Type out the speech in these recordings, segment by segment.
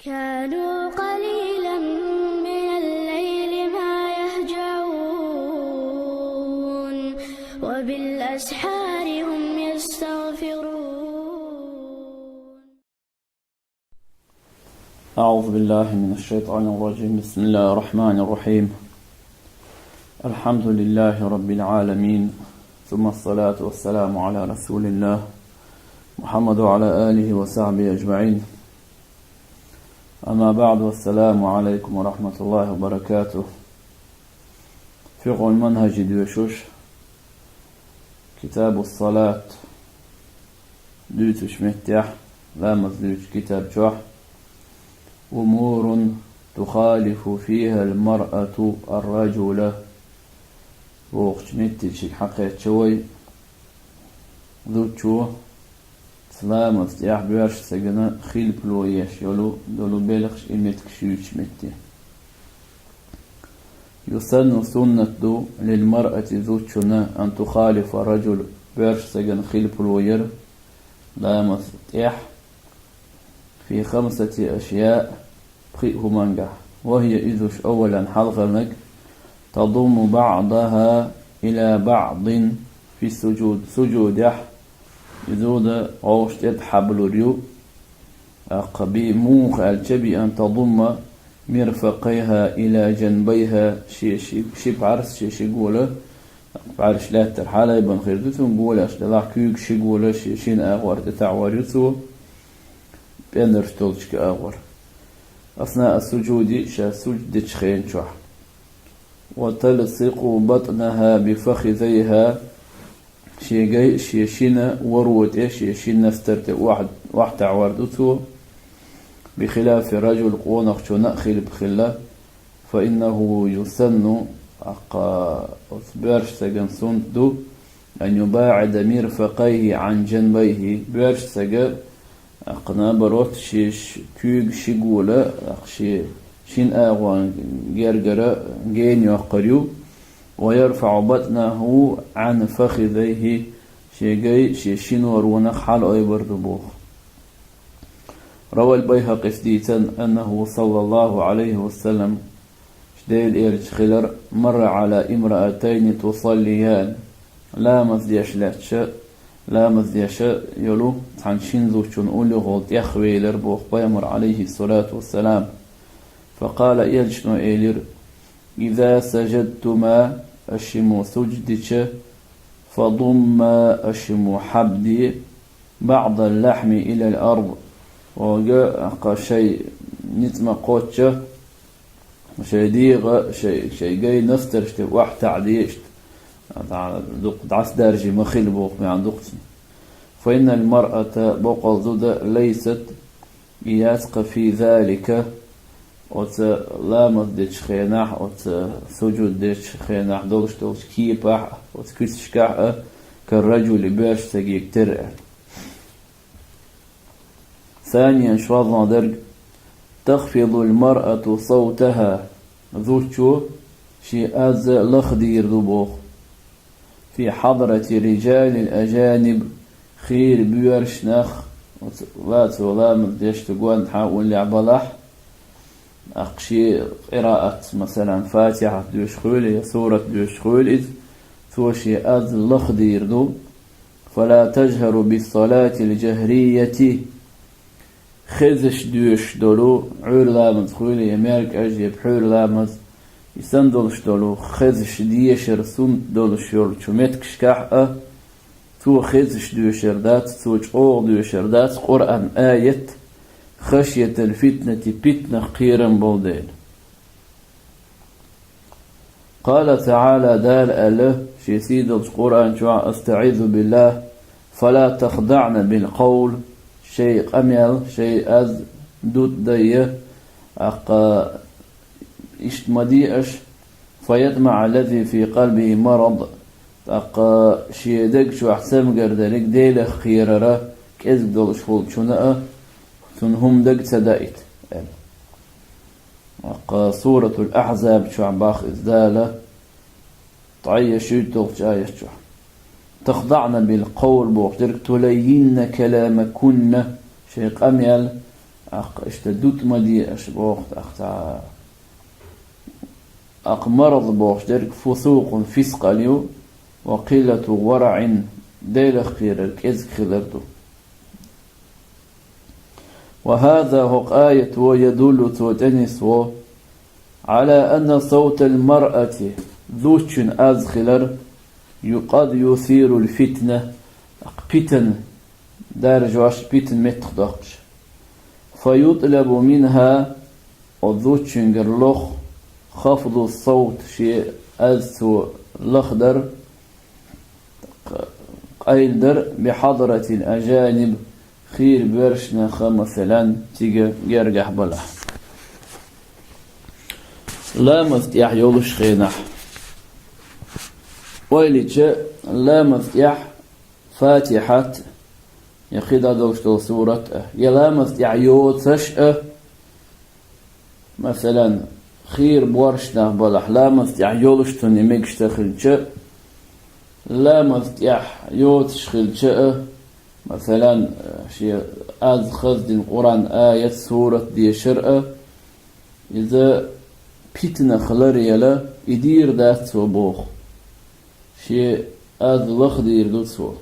كانوا قليلا من الليل ما يهجعون وبالأسحار هم يستغفرون. أعوذ بالله من الشيطان الرجيم. بسم الله الرحمن الرحيم. الحمد لله رب العالمين، ثم الصلاة والسلام على رسول الله محمد وعلى آله وصحبه أجمعين. أما بعد، والسلام عليكم ورحمة الله وبركاته. فقه المنهج دوشوش كتاب الصلاة دوتش متح لا مزدوج كتاب جوح. أمور تخالف فيها المرأة الرجل وقت متش حقيت شوي ذوتشو سلام استياح بيرش سجنا خيل بلويش يلو دولو بلغش إمتك شيوش متي. يسن سنة دو للمرأة ذوتشنا أن تخالف الرجل بيرش سجن خيل بلوير لا مستياح في 5 أشياء بخيئه منجح، وهي إذوش أولا حلقة تضم بعضها إلى بعض في السجود سجودح يزود عوش يتحبل ريو أقبي موخ الجبي أن تضم مرفقيها إلى جنبيها شي بعرس شي قولة بعرش لا ترحالة يبن خيردتو نقولة اشتلاح كيوك شي قولة شين أغور تتعوريتو بينرشتولش كأغور أثناء السجود سجد خين شوح. وتلصق بطنها بفخذيها شيشينا وروت شيشينا استرت واحد تعوردته، بخلاف رجل قونق نأخل بخلا فإنه يسن برش سجن سندو أن يباعد مرفقيه عن جنبيه. برش سجن أقنا بروت شيش كيوغ شيقولة شين آغوان جرجرة جين يقريو، ويرفع بطنه عن فخذيه شين ورونق حال أي بردبوخ. روى البيهقي سديتا أنه صلى الله عليه وسلم شديل إيرج خلر مر على امرأتين تصليان لا مزديش يلو عن شنزو شنقول غلط يخوي لربوخ بيمر عليه الصلاة والسلام، فقال إيرجنو إيلر إذا سجدتما أشمو سجدك فضم أشمو حبدي بعض اللحم إلى الأرض. وجاء شيء نتما قوتش شيء ديغ شيء جاي نفترشت واحد تعديشت دعس درجي مخيل بوق عن دقتي. فإن المرأة بقل زودة ليست ياسق في ذلك لامز ديش خيناح سجود ديش خيناح دولش كيباح كيسشكاح كالرجل باش تجيك ترع. ثانيا شوضنا درج تخفض المرأة صوتها ذوتشو شي أز لخدير دبوخ في حضرة رجال الأجانب خير بيرش نخ لامز ديش تقوان حاول لعبلاح أقشي قراءة مثلا فاتحة دوش خولي سورة دوش خولي توشي أز لخدير دو. فلا تجهر بالصلاة الجهرية خزش دوش دولو عور لامز خولي يمارك أجيب حور لامز يسندلش دولو خزش ديشر سن دولش يول شميتك شكاح تو خزش دوشر دات توش أوغ دوشر دات قرآن آية خشية الفتنة فتنة قيرا بودين. قال تعالى دال أله في سيد القرآن شوع أستعيذ بالله فلا تخضعن بالقول شيء قميل شيء أز دود ديه اشتمديئش فيدمع الذي في قلبه مرض شيء دق شو أحسن قردلك ديله خيرره كذب دولش فوق شنأ هم دق تدائت. سورة الأحزاب شو عباخ إزدالة طعية شو تغش آية شو تخضعن بالقول بوقتك تلين كلامكن شيء قميل اشتدوت مدي أشبوخت مرض بوخ درك فسوق فسق اليو وقلة ورع ديل خير الكز خلرتو. وهذا هو آية ويدل تودنس على أن صوت المرأة ذوش أزخلر قد يثير الفتنة فتن دارج واش فتن متخدقش فيطلب منها وذوش لخ خفض الصوت شيء أزسو الأخضر قيلدر بحضرة الأجانب خير برشنا مثلا تيجا يرجح بلح لا مفتيح يولش خينح ويلي لا مفتيح فاتحة يخيد هذا سورة يلا مفتيح يوتش مثلا خير بورشنا بلح لا مفتيح يولش توني ميكشتخل لا مفتيح يوتشخل مثلا شيء از خذ القرآن آية سورة دي شرأة إذا بيتنا خلاري يلا يدير دات سو بوخ شيء از لخ دير دوت سو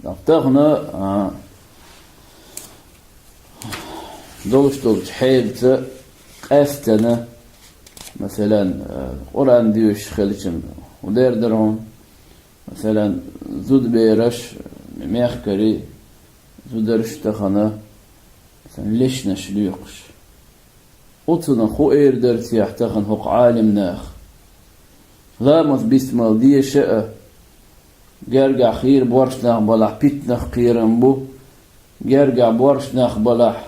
نفتغنا دولش حيلت قاستنا مثلا القرآن ديوش خلشم ودير درهم مثلا زود بيرش ميخكري زودرش تخنا مثلا ليش نشليقش أتنا خو إيردرت يحتخن هق عالم ناخ لا مز بسم دي شاء جرجع خير بورش ناخ بلح بيت ناخ قيرن بو جرجع بورش ناخ بلح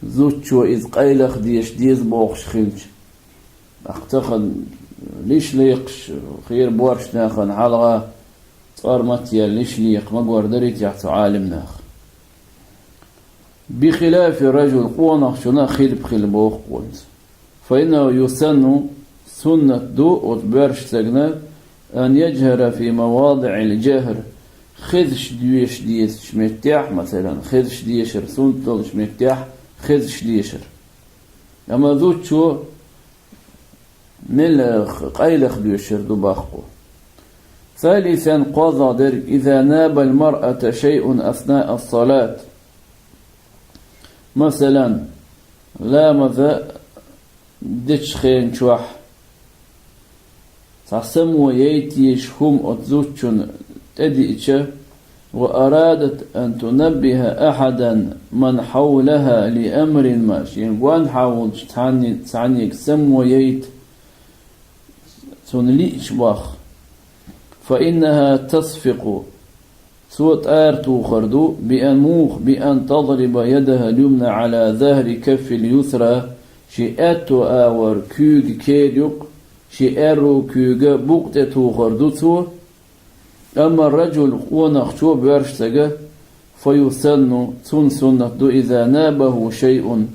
زوتشو إذ قيلخ ديش ديز بوخش خلج أختخن ليش ليقش خير بورش ناخن حلقة صار ماتيا ليش ليق مقور دريت يحتو عالم ناخ بخلاف رجل قونخ شنا خلب خلبوخ قونت فإنه يسن سنة دو وتبرش سجنا أن يجهر في مواضع الجهر خذش ديش ديش شمتاح مثلا خذش ديشر سنة شمتاح خذش ديشر أما ذو شو ملخ قيلخ ديشر دو باخو. ثالثا قضى درك إذا ناب المرأة شيء أثناء الصلاة مثلا لا ماذا دتش خين شوح تسمو ييتيش هم أتزوجن تدئش وأرادت أن تنبه أحدا من حولها لأمر ما شين حاول تعني سمو ييت تنليش باخ فإنها تصفق صوت آرتو خردو بأن تضرب يدها اليمنى على ظهر كف اليسرى شئتو آور كوغ كيريوك شئرو كوغ بوقتتو خردو أما الرجل ونخشو برشتغ فيسن سنة دو إذا نابه شيء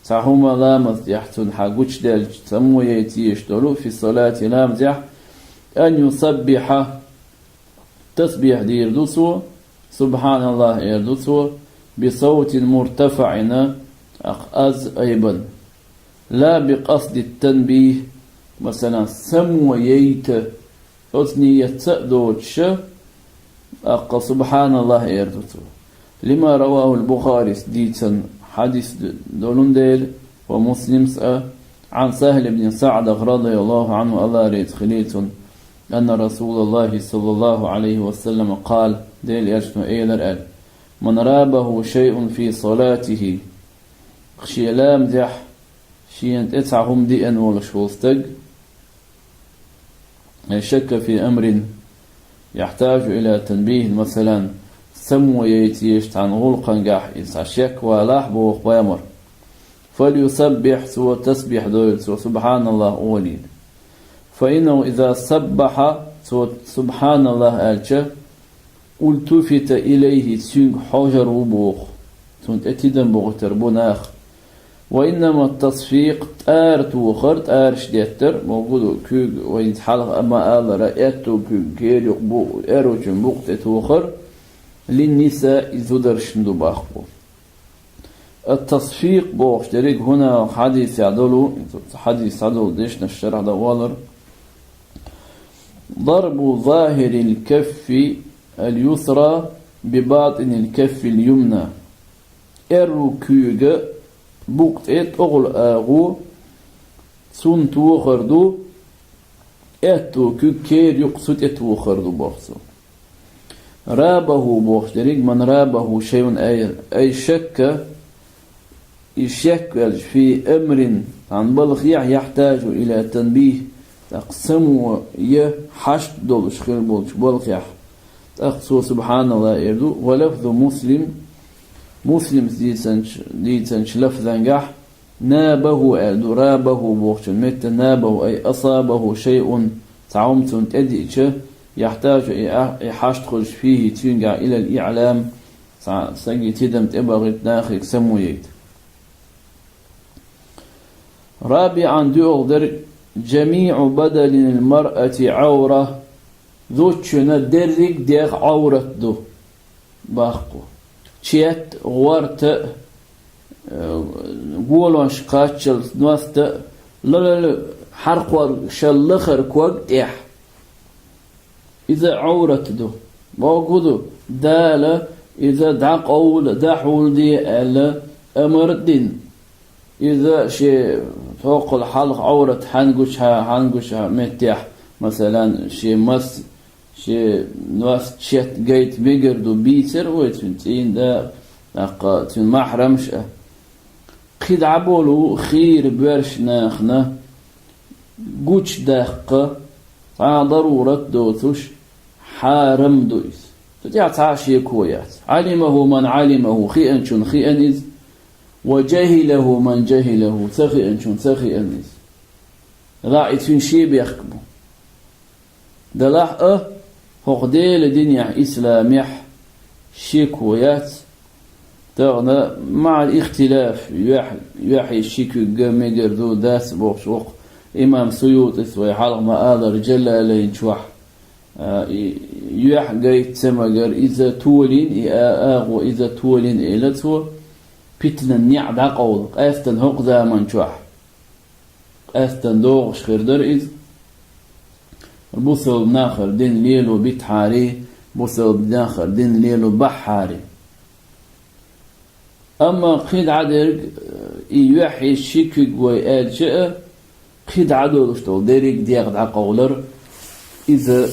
تعهما لامز يحتن حقوش دالج تمو يتيش دولو في الصلاة لامز أن يصبح تسبيح دير دوسو سبحان الله يردوسو بصوت مرتفع أز أيضا لا بقصد التنبيه مثلا سمويت أثنية تأدوتش سبحان الله يردوسو لما رواه البخاري ديتا حديث دولنديل ومسلم عن سهل بن سعد رضي الله عنه الله ريت خليل أن رسول الله صلى الله عليه وسلم قال ديل يجتمع إيلر من رابه شيء في صلاته خشي لا مزح شيئا تسعهم دئن والشوستق شك في أمر يحتاج إلى تنبيه مثلا سمو يتيشت عن غلقا قاح إنسا شك ولاح بوخ بيمر فليسبح سوى تسبح دول سوى سبحان الله أولين فإنه إذا سبح سبحان الله ألجه التفت إليه سنج حجر وبوخ تنت أتدن بغتر بناخ وإنما التصفيق تارت وخرت آرش ديتر موجود كوغ وين حلق أما آل رأيتو كوغ كيريق بو أروجن بغتت وخر للنساء زدر شندو باخبو التصفيق بوشتريك هنا حديث يعدلو ديشنا الشرح دوالر ضرب ظاهر الكف اليسرى بباطن الكف اليمنى الركوع بوقت أغل آغو سون توخردو اتو كير يقصد اتوخردو بوخسو رابه بوخشتريك من رابه شيء أي شك يشكل في أمر عن بلغ يحتاج إلى تنبيه تقسم يحشد دولش خير بولش بلغ يح تقسو سبحان الله يردو ولفظ مسلم ديتنش لفظا يح نابه أدو رابه بوخش مت نابه أي أصابه شيء تعمت تدئش يحتاج يحشد خلش فيه تنجع إلى الإعلام سجي تدم تبغي داخل سمويت رابعا دور جميع بدل المرأة عورة ذوتشنا درك ديخ عورة دو باخو تشيت غورت قولون شقاتشل نوست لا حرق شلخر كوغ إح إذا عورة دو موجودو دالة إذا دعق أول دحول دي ألا أمر الدين إذا شيء فوق الحلق عورة حنقشها متيح مثلا شيء مس شيء نواس شيت جيت بيجر دو بيتر ويتفنتين دا تن محرمش خيد عبولو خير برش ناخنا قوش داقة ضرورة دوتوش حارم دويس تتيع تعاشي كويات علمه من علمه خيئا شن خيئا إذ وجهله من جهله سخيئا شن سخيئا إذ راعت فين شي بيخكبو دلاح هقديل دنيا إسلاميح شي كويات تغنى مع الاختلاف يحي الشيكو ميجر دو داس بوشوق إمام سيوطي سوي حلق ما آذر جل لين شوح يح جايت سمجر إذا تولين آغو إذا تولين إلتو بيتنا نعد قولك أستن هق ذا من شوح أستن دوغش خردر إذ بوصل بناخر دين ليلو بيتحاري بوصل بناخر دين ليلو بحاري أما قيد عدرك يحي الشيكو ويقال شئ قيد عدو لشتول ديريك ديغد عقولر إذا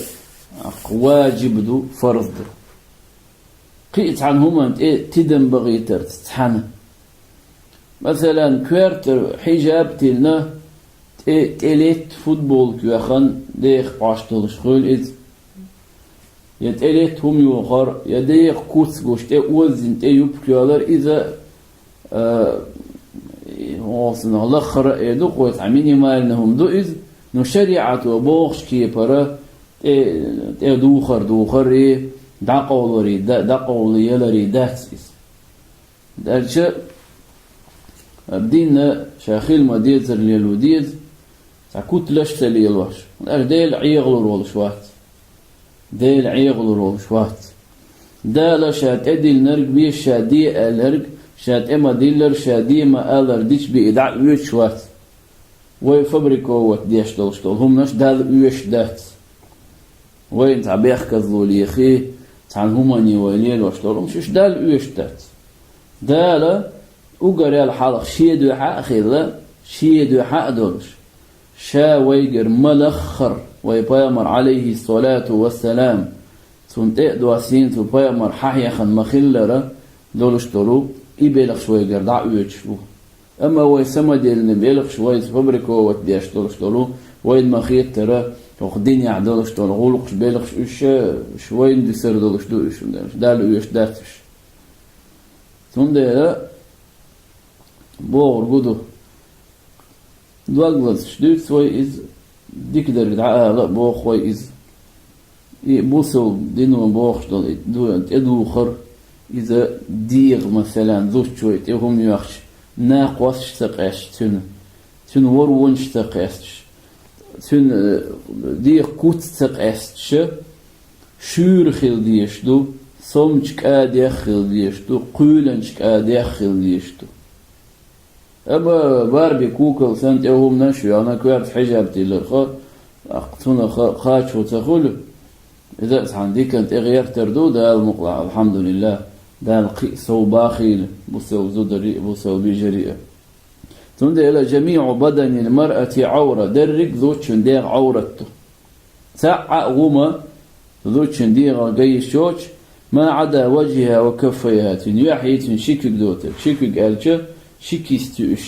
واجب دو فرض دو قيت عنهما تدن بغي ترتحن مثلا كويرتر حجاب تلنا تلت فوتبول كوخن ديخ عاشتل شخول إذ يتلت هم يوخر يديخ كوتس قوشت وزن تيوب كوالر إذا وصلنا الأخر يدو قوت عميني مالنهم دو إذ نشريعة وبوخش كي برا دوخر دقول يلري داتس دالشا بدينا شاخيل ما ديزر ليلو ديز تاكوت لشت ليلوش ديل عيغلو رولشوات ديل عيغلو رولشوات دالا شات اديل نرق بيه شادي الرق شات اما ديلر شادي ما الر ديش بإدع ويشوات ويفبركو وات ديش دولشتول هم نش دال ويش دات وين تعبيخ كذولي خي تعال هماني ويليل واشتولهم شش دال ويشتات دالا وقري الحلق شيدو حق خيلا شيدو حق دولش شا ويقر ملخر ويبايمر عليه الصلاة والسلام سنتق دواسين تبايمر ححيخا مخلرة دولش طولو إبالغ شوي قردع ويشفو أما ويسما ديلن بيلغ شوي فبركو واتديش دولش طولو وين مخيط ترى وخدين يعدلش طول غولقش بيلغش إيش شوي ندسر دولش دو إيش دالو إيش داتش ثم ده بور جودو دوغلاس شدوت سوي إز ديك درجة لا بوخوي إز بوصل دينو بوخش دو إدوخر إذا ديغ مثلا ذو شوي تهم يخش ناقوش تقاش تن ورونش تقاش تن ديغ كوت تقاش شور خيل ديشتو صمچ آدي خيل ديشتو قولنش آدي خيل ديشتو أبا باربي كوكل سنت يوم نشوي أنا كوارت حجابتي للخا أقتنا خاتش وتخول إذا عندي كانت غير تردو ده المقلع الحمد لله ده القيس باخيل بسو زدري بسو بيجري تند إلى جميع بدن المرأة عورة درك ذوتشن دير عورته ساعة غوما ذوتشن دير جاي شوش ما عدا وجهها وكفيها تنياحي تنشكك دوتك شكك ألشة شكيستوش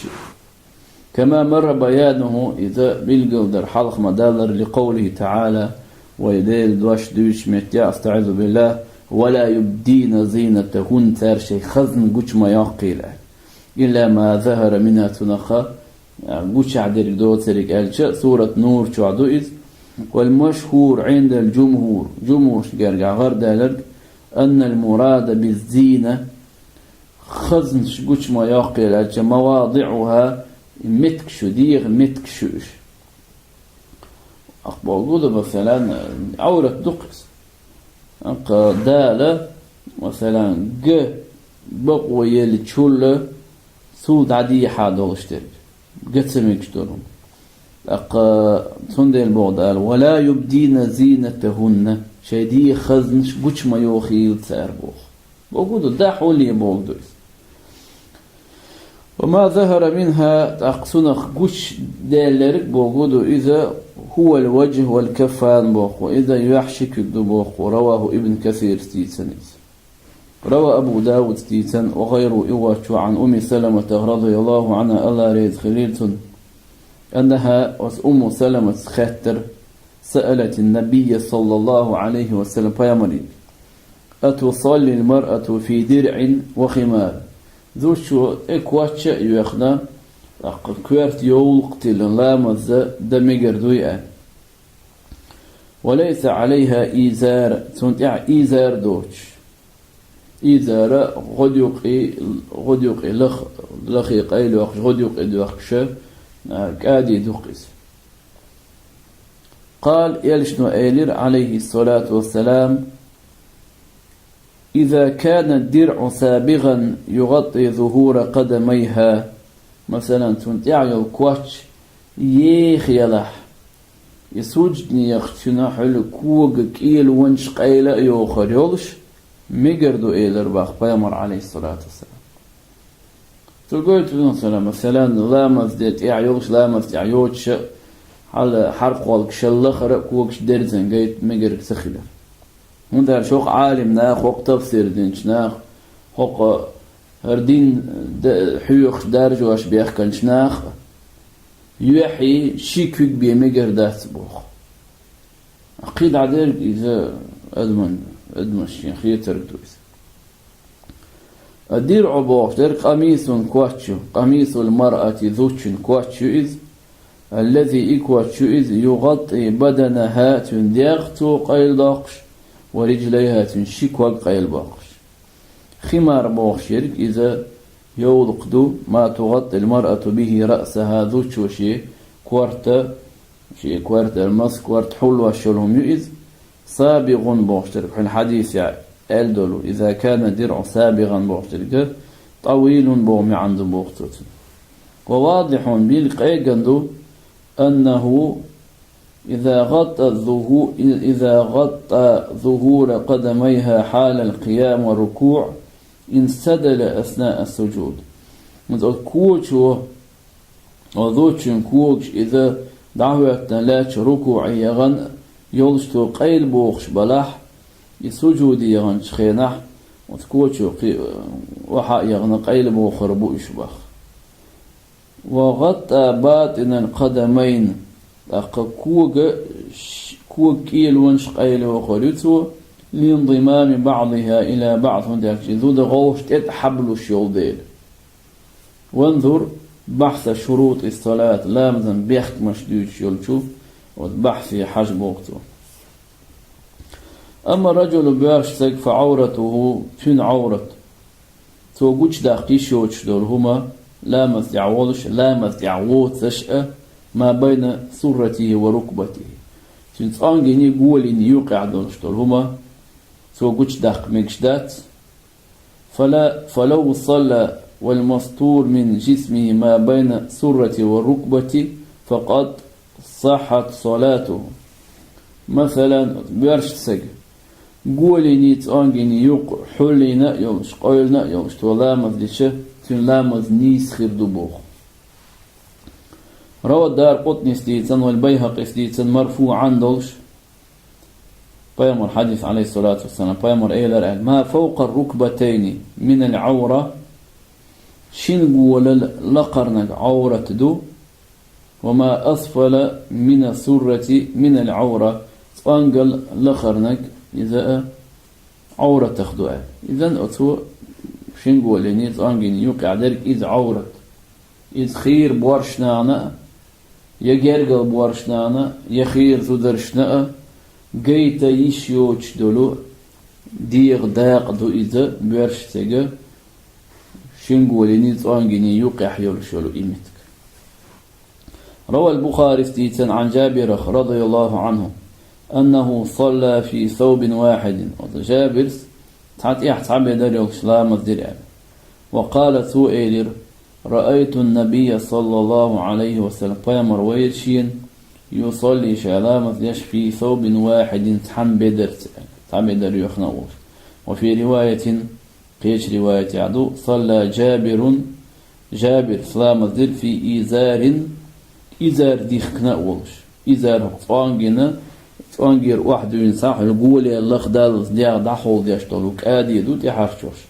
كما مر بيانه إذا بالقدر حلق مدالر لقوله تعالى ويديل دوش دوش متيا استعذ بالله ولا يبدين زينتهن ترشي خزن قوش ما يقيل إلا ما ظهر منها تنخا قوش عدرك دوترك ألشة سورة نور شعدو إذ والمشهور عند الجمهور جمهور شقرقع غردالك أن المراد بالزينة خزن قوش ما يقيل ألشة مواضعها متكشو ديغ متكشوش أقبل مثلا عورة دقس أنقى دالة مثلا ج بقوية لتشول سود عادية حاد واشترك قسمك شترهم أقى تندل بودال ولا يبدين زينتهن شيدي خزنش قوش ما يوخيل سعر بوخ دا حولي بوغ دويس وما ظهر منها تقصنخ قوش دالرك بوغودو إذا هو الوجه والكفان بوخ وإذا يحشك الدبوخ رواه ابن كثير ستيتسنيز روى أبو داود ستيتسن وغيره إواتشو عن أم سلمة رضي الله عنها الله ريز خليلتن أنها أم سلمة خاتر سألت النبي صلى الله عليه وسلم فيمري أتصلي المرأة في درع وخمار ذو شو إكواتش يخنا كوارت يول قتل لامز دمجر دويان وليس عليها إيزار تنتع إيزار دوش إيزار غديق لخي قيل وخش غديق دوخش كادي دوقس قال يلشنو أيلر عليه الصلاة والسلام إذا كان الدرع سابغا يغطي ظهور قدميها مثلا تنتع الكواتش يخيلح يسوجني يختنا حلو كوغ كيل ونش قيلة يوخر يولش ميقردو إيلر باخ بيامر عليه الصلاة والسلام تقول مثلا لامز ديت يولش لامز يعيوش على حرق والك شلخر كوغش درزن قيت ميقرق سخيلر من دار شوق عالم ناخ وق تفسير دينش ناخ وق هردين حيوخ دارج واش بيخ كنش ناخ يوحي شيكوك بيميقر دات بوخ أقيد عدير إذا أدمن الشيخية تركتويس الدير عبوخ دير قميص كواتشو قميص المرأة ذوتش كواتشو إذ الذي إكواتشو إذ يغطي بدنها تنديغتو قيل داقش ورجليها تنشيك وقيل باقش خمار بوخ شرك إذا يولقدو ما تغطي المرأة به رأسها ذوتش وشي كوارتا المس كوارت حلوة شلهم يؤذ سابغ بوخ شرك الحديث يعني ألدولو إذا كان درع سابغا بوخ شرك طويل بومي عند بوخ توتن وواضح بالقيقندو أنه إذا غطى ظهور قدميها حال القيام والركوع انسدل أثناء السجود مثل كوچو وذوچن كوچ إذا دعوتنا لاش ركوع يغن يولشتو قيل بوخش بلاح يسجود يغن شخينح وتكوچو وحا يغن قيل بوخر بوش بخ وغطى باطن القدمين كوغ كيل ونش قيل وخليتو لانضمام بعضها إلى بعض ذو دغوش تتحبل الشيول ديل وانظر بحث شروط الصلاة لامزن بيخت مشدود شيولشو وبحث حجب وقته أما الرجل بيرشتك فعورته تن عورت توقوش داقي شوش دول هما لامز يعوض تشأ ما بين سرته وركبته تنصانجني قولي يوقع دول شدول هما توقوش داق مكشدات فلو صلى والمستور من جسمه ما بين السرة والركبة فقد صحت صلاته. مثلا بيرش سج قولي نيت أنجني يق حلنا يلش قيلنا يلش تولامز لشه تلامز نيس خير دبوخ. روى الدار قطني استيتن والبيهقي استيتن مرفوعا دلش بيامر حديث عليه الصلاة والسلام بيامر إيلر ما فوق الركبتين من العورة شين قول لقرنك عورة دو وما أسفل من السرة من العورة تانقل لقرنك إذا عورة تخدوها. إذن أتو شين قول لني تانقل يوقع ذلك إذ عورة إذ خير بورشنانا يجرقل بورشنانا يخير تدرشنا جيتا يشيوش دولو ديغ داق دو إذا بيرش تيجا شنقوليني تانجيني يوقع يولشولو إيمتك. روى البخاري استيتن عن جابر رضي الله عنه أنه صلى في ثوب واحد. جابر تعطي أحد دار يولشلام الدرع وقال سؤيلر رأيت النبي صلى الله عليه وسلم بيامر ويرشين يصلي شلامة يشفي ثوب واحد تعبدر يخنوه. وفي رواية قيش رواية عدو صلى جابر سلامة في إزار ديخنا ولش إزار تانجر واحد ينصح القول الله خدال ديار دحول ديشتلوك آدي دوت يحرشوش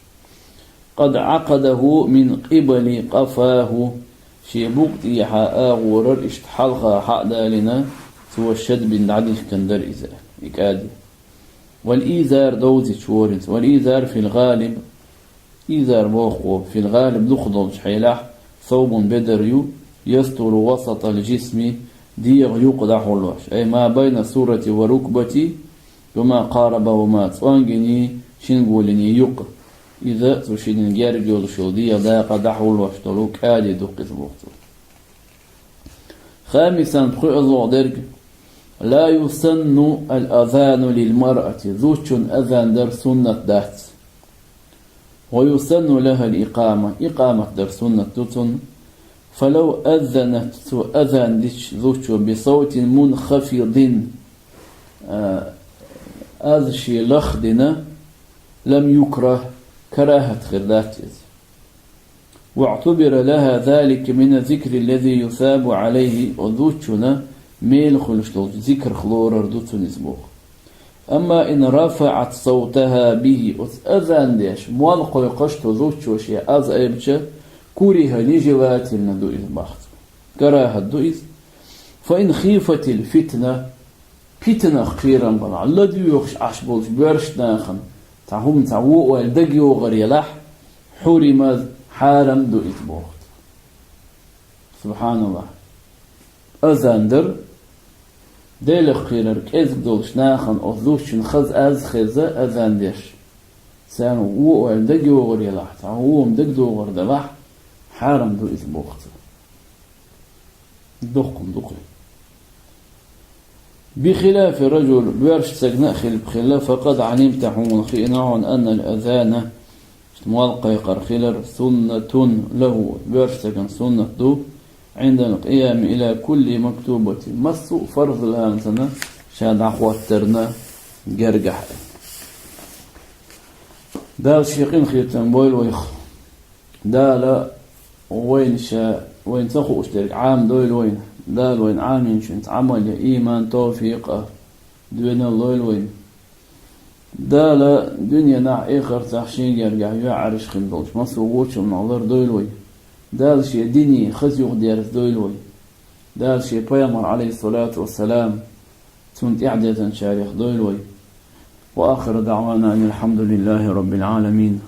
قد عقده من قبل قفاه شي بوقت يحا غورر اشتحلقها حق دالنا سوى الشد بن عديش كندر إزار إكادي. والإيزار دوزي شورنس والإيزار في الغالب إيزار بوخو في الغالب دخضل شحيلح ثوب بدريو يستر وسط الجسم ديغ يقدح الوش أي ما بين السورة وركبتي وما قارب وما تانجني شنقولني يق إذا تشيدن جارج يولشو ديغ دا قدح الوش تلوك آدي دقت بوقت. خامسا بخيء درج لا يسن الأذان للمرأة ذوش أذان در سنة دات ويسن لها الإقامة در سنة دوتن فلو أذنت أذان ديش ذوش بصوت منخفض أذشي لخدنا لم يكره كراهة خردات واعتبر لها ذلك من الذكر الذي يثاب عليه وذوشنا ميل خلشتو ذكر خلورر دوتون اسبوخ. أما إن رفعت صوتها به أذان ديش موالقو يقشتو ذوشو شي أز أيبتش كوريها لجوات الندو إذ بخت كراها الدو إذ فإن خيفت الفتنة فتنة خيرا بلع الذي يخش عشبولش بيرش ناخن تعهم تعوق والدقيو غريلح حرم حارم دو إذ بخت. سبحان الله أذان در ديل خيرر كيزك دولش ناخن أخذوش نخز أز خزة أذان ديش سانو وو الدقي وغري لح تعوو مدقدو غرد لح حارم دو إذ بوخت دقي بخلاف رجل بيرش سجناء بخلاف فقد علمت حمون خيناه أن الأذان موالقى يقر خيلر سنة له بيرش سجن سنة دو عند القيام إلى كل مكتوبة مصو فرض الهانسنا شاد عقواترنا جرجح دا الشيقين خيرتن بويل ويخ دا لا وين تخو اشترك عام دويل وين دا وين عامين شنت عمل إيمان توفيق دوين الله وين دا لا دنيا نع إخر تحشين جرجح يعرش خندوش مصو ووش من الله دويل وين دال شيء ديني خزيوغ ديارس دويلوي دال شيء بيامر عليه الصلاة والسلام تنت إعدة شاريخ دويلوي. وآخر دعوانا أن الحمد لله رب العالمين.